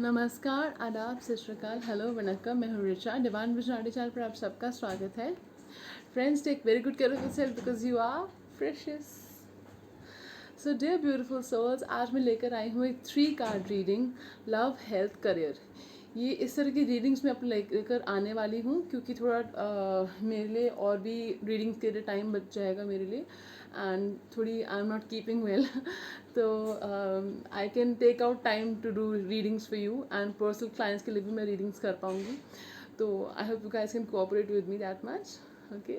नमस्कार, आदाब, सत श्री अकाल, हेलो, वनक्कम। मैं हूँ रिचा। डिवाइन विजन चैनल पर आप सबका स्वागत है। Friends, take very good care of yourself because you are precious. So dear beautiful souls, आज मैं लेकर आई हूँ एक 3 card reading, love, health, career. ये इस तरह की रीडिंग्स मैं अपने लेकर आने वाली हूँ क्योंकि थोड़ा मेरे लिए और भी रीडिंग्स के लिए टाइम बच जाएगा मेरे लिए, एंड थोड़ी I am not keeping well तो I can take out time to do readings for you, and personal clients के लिए भी मैं रीडिंग्स कर पाऊँगी। तो I hope you guys can cooperate with me that much. Okay,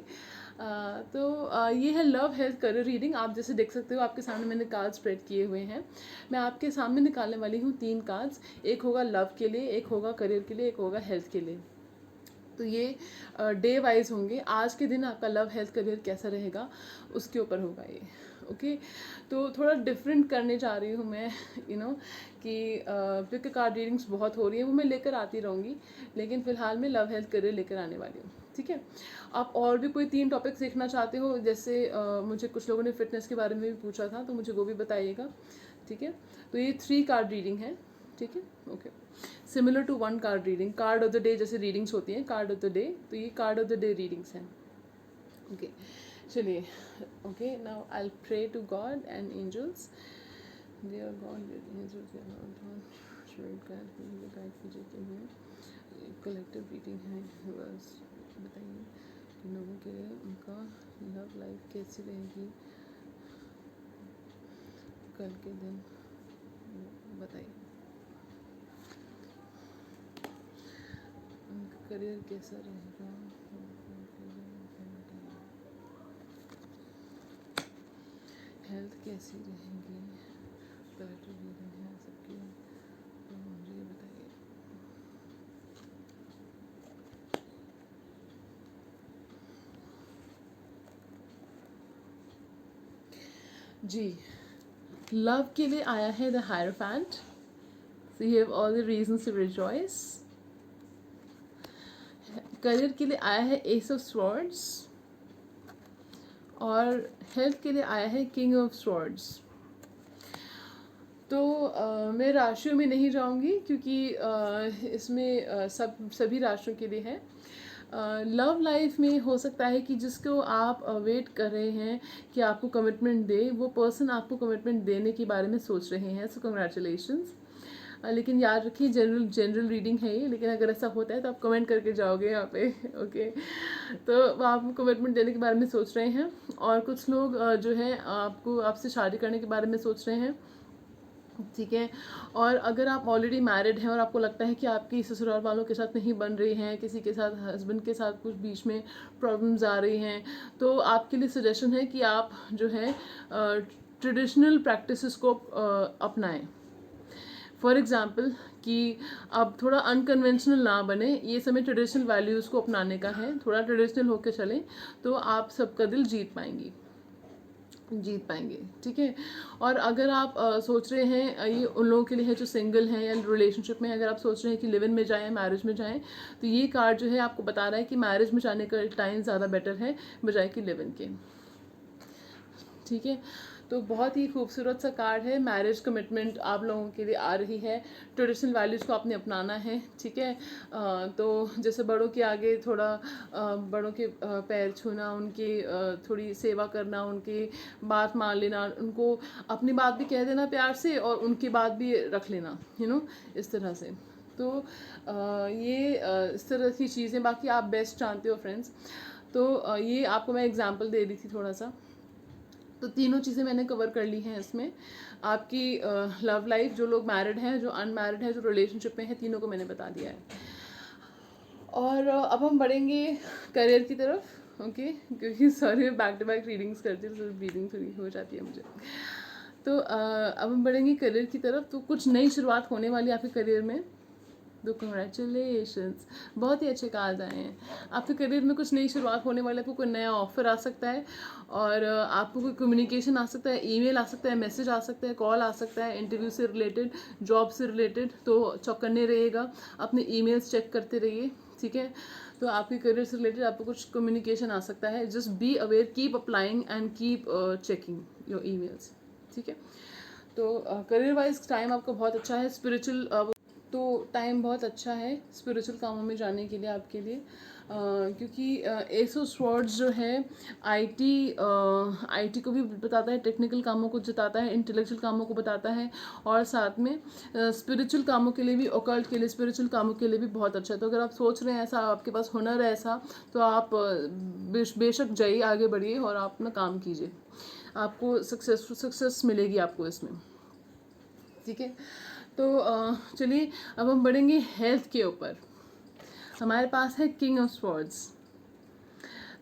ये है लव, हेल्थ, करियर रीडिंग। आप जैसे देख सकते हो, आपके सामने मैंने कार्ड स्प्रेड किए हुए हैं। मैं आपके सामने निकालने वाली हूँ 3 कार्ड्स। एक होगा लव के लिए, एक होगा करियर के लिए, एक होगा हेल्थ के लिए। तो ये डे वाइज होंगे। आज के दिन आपका लव, हेल्थ, करियर कैसा रहेगा उसके ऊपर होगा ये। ओके, तो थोड़ा डिफरेंट करने जा रही हूँ मैं, कि क्योंकि कार्ड रीडिंग्स बहुत हो रही हैं, वो मैं लेकर आती रहूँगी, लेकिन फ़िलहाल मैं लव, हेल्थ, करियर लेकर आने वाली हूँ। ठीक है, आप और भी कोई 3 टॉपिक्स देखना चाहते हो, जैसे मुझे कुछ लोगों ने फिटनेस के बारे में भी पूछा था, तो मुझे वो भी बताइएगा। ठीक है, तो ये 3 कार्ड रीडिंग है। ठीक है, okay. Similar to 1 card reading, card of the day जैसे रीडिंग्स होती हैं, कार्ड ऑफ द डे, तो ये card of the day readings हैं। ओके, चलिए। Okay, now I will pray to God and angels. Dear God, angels, guide कीजिए कि मैं कलेक्टिव रीडिंग है, बस बताइए कि लोगों के लिए उनका लव लाइफ कैसी रहेगी कल के दिन, बताइए। उनका करियर कैसा रहेगा, हेल्थ कैसी रहेगी, कलेक्टिव रीडिंग है सबकी, तो मुझे ये बताइए। जी, लव के लिए आया है the hierophant, so you have all the reasons to rejoice. Career के लिए आया है एस ऑफ स्वॉर्ड्स, और हेल्थ के लिए आया है किंग ऑफ स्वॉर्ड्स। तो मैं राशियों में नहीं जाऊंगी क्योंकि इसमें सभी राशियों के लिए है। लव लाइफ में हो सकता है कि जिसको आप वेट कर रहे हैं कि आपको कमिटमेंट दे, वो पर्सन आपको कमिटमेंट देने के बारे में सोच रहे हैं, सो कंग्रेचुलेशंस। लेकिन याद रखिए, जनरल रीडिंग है ये, लेकिन अगर ऐसा होता है तो आप कमेंट करके जाओगे यहाँ पे। ओके, तो वो आपको कमिटमेंट देने के बारे में सोच रहे हैं, और कुछ लोग जो है आपसे शादी करने के बारे में सोच रहे हैं। ठीक है, और अगर आप ऑलरेडी मैरिड हैं और आपको लगता है कि आपकी ससुराल वालों के साथ नहीं बन रही हैं, किसी के साथ, हस्बैंड के साथ कुछ बीच में प्रॉब्लम्स आ रही हैं, तो आपके लिए सजेशन है कि आप जो है ट्रेडिशनल प्रैक्टिसेस को अपनाएं। फॉर एग्ज़ाम्पल कि अब थोड़ा अनकन्वेंशनल ना बने, ये समय ट्रेडिशनल वैल्यूज़ को अपनाने का है, थोड़ा ट्रेडिशनल होकर चलें, तो आप सबका दिल जीत पाएंगे। ठीक है, और अगर आप सोच रहे हैं, ये उन लोगों के लिए है जो सिंगल हैं या रिलेशनशिप में, अगर आप सोच रहे हैं कि लिव इन में जाएं, मैरिज में जाएं, तो ये कार्ड जो है आपको बता रहा है कि मैरिज में जाने का टाइम ज़्यादा बेटर है बजाय कि लिव इन के। ठीक है, तो बहुत ही खूबसूरत सा कार्ड है। मैरिज कमिटमेंट आप लोगों के लिए आ रही है, ट्रेडिशनल वैल्यूज़ को आपने अपनाना है। ठीक है, तो जैसे बड़ों के आगे थोड़ा बड़ों के पैर छूना, उनकी थोड़ी सेवा करना, उनकी बात मान लेना, उनको अपनी बात भी कह देना प्यार से और उनकी बात भी रख लेना, इस तरह से। तो इस तरह की चीज़ें, बाकी आप बेस्ट जानते हो फ्रेंड्स। तो ये आपको मैं एग्जांपल दे रही थी थोड़ा सा। तो तीनों चीज़ें मैंने कवर कर ली हैं इसमें। आपकी लव लाइफ, जो लोग मैरिड हैं, जो अनमैरिड हैं, जो रिलेशनशिप में हैं, तीनों को मैंने बता दिया है। और अब हम बढ़ेंगे करियर की तरफ। ओके, क्योंकि sorry back to back readings करती हूँ तो ब्रीदिंग थोड़ी हो जाती है मुझे। तो अब हम बढ़ेंगे करियर की तरफ। तो कुछ नई शुरुआत होने वाली है आपके करियर में, तो कंग्रेचुलेशंस, बहुत ही अच्छे कार्ड आए हैं। आपके करियर में कुछ नई शुरुआत होने वाली है, आपको कोई नया ऑफर आ सकता है, और आपको कोई कम्युनिकेशन आ सकता है, ईमेल आ सकता है, मैसेज आ सकता है, कॉल आ सकता है, इंटरव्यू से रिलेटेड, जॉब से रिलेटेड। तो चौकन्ने रहिएगा, अपने ईमेल्स चेक करते रहिए। ठीक है, तो आपके करियर से रिलेटेड आपको कुछ कम्युनिकेशन आ सकता है। Just be aware, keep applying and keep checking your emails. ठीक है, तो करियर वाइज टाइम आपका बहुत अच्छा है। स्पिरिचुअल तो टाइम बहुत अच्छा है स्पिरिचुअल कामों में जाने के लिए आपके लिए, क्योंकि एस ऑफ स्वॉर्ड्स जो है आईटी को भी बताता है, टेक्निकल कामों को जताता है, इंटेलेक्चुअल कामों को बताता है, और साथ में स्पिरिचुअल कामों के लिए भी, ओकल्ट के लिए, स्पिरिचुअल कामों के लिए भी बहुत अच्छा है। तो अगर आप सोच रहे हैं ऐसा, आपके पास हुनर है ऐसा, तो आप बेशक जाइए, आगे बढ़िए और आप अपना काम कीजिए, आपको सक्सेस मिलेगी आपको इसमें। ठीक है, तो चलिए अब हम बढ़ेंगे हेल्थ के ऊपर। हमारे पास है किंग ऑफ स्वॉर्ड्स।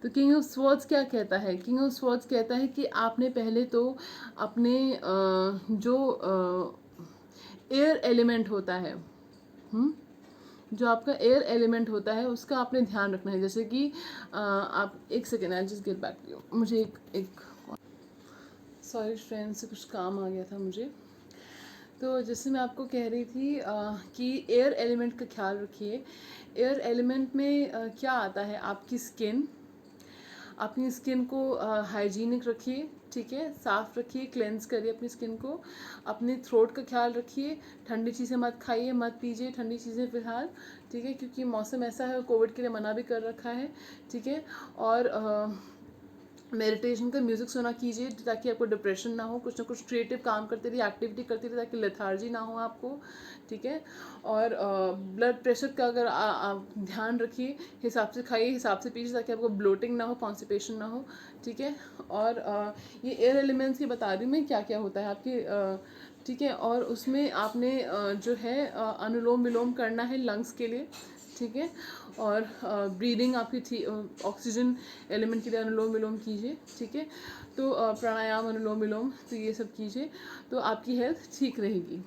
तो किंग ऑफ स्वॉर्ड्स क्या कहता है? किंग ऑफ स्वॉर्ड्स कहता है कि आपने पहले तो अपने जो एयर एलिमेंट होता है, जो आपका एयर एलिमेंट होता है उसका आपने ध्यान रखना है। जैसे कि आप एक second, I just get back to you, मुझे एक सॉरी फ्रेंड्स से कुछ काम आ गया था मुझे। तो जैसे मैं आपको कह रही थी कि एयर एलिमेंट का ख्याल रखिए। एयर एलिमेंट में क्या आता है, आपकी स्किन, अपनी स्किन को हाइजीनिक रखिए, ठीक है, साफ़ रखिए, क्लेंस करिए अपनी स्किन को। अपने थ्रोट का ख्याल रखिए, ठंडी चीज़ें मत खाइए, मत पीजिए ठंडी चीज़ें फ़िलहाल, ठीक है, क्योंकि मौसम ऐसा है, कोविड के लिए मना भी कर रखा है, ठीक है। और मेडिटेशन का म्यूज़िक सुना कीजिए ताकि आपको डिप्रेशन ना हो, कुछ ना कुछ क्रिएटिव काम करते रहिए, एक्टिविटी करते रहिए ताकि लेथार्जी ना हो आपको, ठीक है। और ब्लड प्रेशर का अगर आप ध्यान रखिए, हिसाब से खाइए, हिसाब से पीजिए ताकि आपको ब्लोटिंग ना हो, कॉन्स्टिपेशन ना हो, ठीक है। और ये एयर एलिमेंट्स की बता रही हूँ मैं क्या क्या होता है आपके, ठीक है। और उसमें आपने जो है अनुलोम विलोम करना है लंग्स के लिए, ठीक है। और ब्रीदिंग आपकी ऑक्सीजन एलिमेंट के लिए अनुलोम विलोम कीजिए, ठीक है। तो प्राणायाम, अनुलोम विलोम, तो ये सब कीजिए तो आपकी हेल्थ ठीक रहेगी,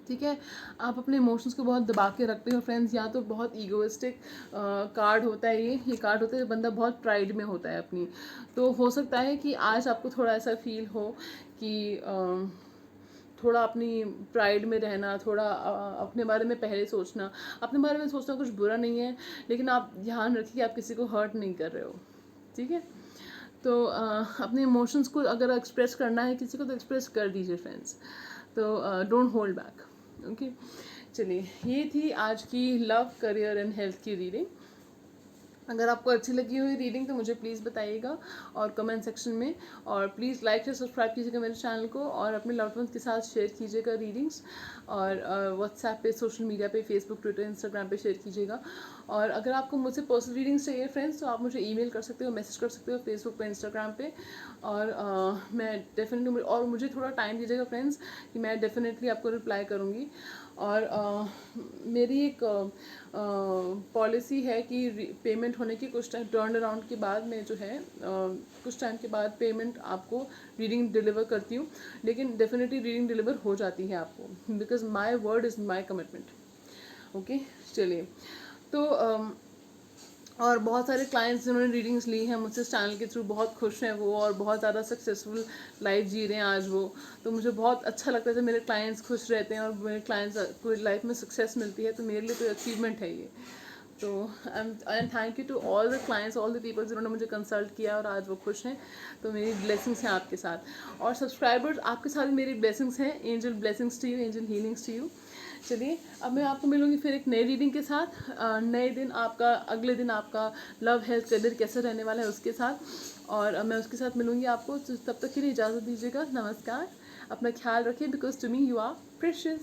ठीक है। आप अपने इमोशंस को बहुत दबा के रखते हो फ्रेंड्स, या तो बहुत ईगोइस्टिक कार्ड होता है, ये कार्ड होता है बंदा बहुत प्राइड में होता है अपनी। तो हो सकता है कि आज आपको थोड़ा ऐसा फील हो कि थोड़ा अपनी प्राइड में रहना, थोड़ा अपने बारे में पहले सोचना। अपने बारे में सोचना कुछ बुरा नहीं है, लेकिन आप ध्यान रखिए कि आप किसी को हर्ट नहीं कर रहे हो, ठीक है। तो अपने इमोशंस को अगर एक्सप्रेस करना है किसी को तो एक्सप्रेस कर दीजिए फ्रेंड्स, तो डोंट होल्ड बैक, ओके। चलिए, ये थी आज की लव, करियर एंड हेल्थ की रीडिंग। अगर आपको अच्छी लगी हुई रीडिंग तो मुझे प्लीज़ बताइएगा और कमेंट सेक्शन में, और प्लीज़ लाइक से सब्सक्राइब कीजिएगा मेरे चैनल को, और अपने लव्ड वंस के साथ शेयर कीजिएगा रीडिंग्स, और व्हाट्सएप पे, सोशल मीडिया पे, फेसबुक, ट्विटर, इंस्टाग्राम पे शेयर कीजिएगा। और अगर आपको मुझसे पर्सनल रीडिंग्स चाहिए फ्रेंड्स तो आप मुझे ईमेल कर सकते हो, मैसेज कर सकते हो फेसबुक पे, इंस्टाग्राम पे, और मैं डेफिनेटली, और मुझे थोड़ा टाइम दीजिएगा फ्रेंड्स कि मैं डेफिनेटली आपको रिप्लाई करूँगी। और मेरी एक पॉलिसी है कि पेमेंट होने के कुछ टाइम, टर्न अराउंड के बाद में जो है कुछ टाइम के बाद पेमेंट आपको रीडिंग डिलीवर करती हूँ, लेकिन डेफिनेटली रीडिंग डिलीवर हो जाती है आपको, because my word is my commitment, okay. चलिए, तो और बहुत सारे क्लाइंट्स जिन्होंने रीडिंग्स ली हैं मुझसे इस चैनल के थ्रू, बहुत खुश हैं वो, और बहुत ज़्यादा सक्सेसफुल लाइफ जी रहे हैं आज वो। तो मुझे बहुत अच्छा लगता है जब मेरे क्लाइंट्स खुश रहते हैं और मेरे क्लाइंट्स को लाइफ में सक्सेस मिलती है, तो मेरे लिए तो अचीवमेंट है ये। तो and thank you to all the clients, all the people जिन्होंने मुझे कंसल्ट किया और आज वो खुश हैं। तो मेरी ब्लेसिंग्स हैं आपके साथ, और सब्सक्राइबर्स आपके साथ मेरी ब्लेसिंग्स हैं, angel blessings to you, angel healings to you. चलिए, अब मैं आपको मिलूंगी फिर एक नई रीडिंग के साथ, नए दिन आपका, अगले दिन आपका लव, हेल्थ, करियर कैसे रहने वाला है उसके साथ, और मैं उसके साथ मिलूंगी आपको। तो तब तक के लिए इजाज़त दीजिएगा, नमस्कार, अपना ख्याल रखिए, because to me you are precious.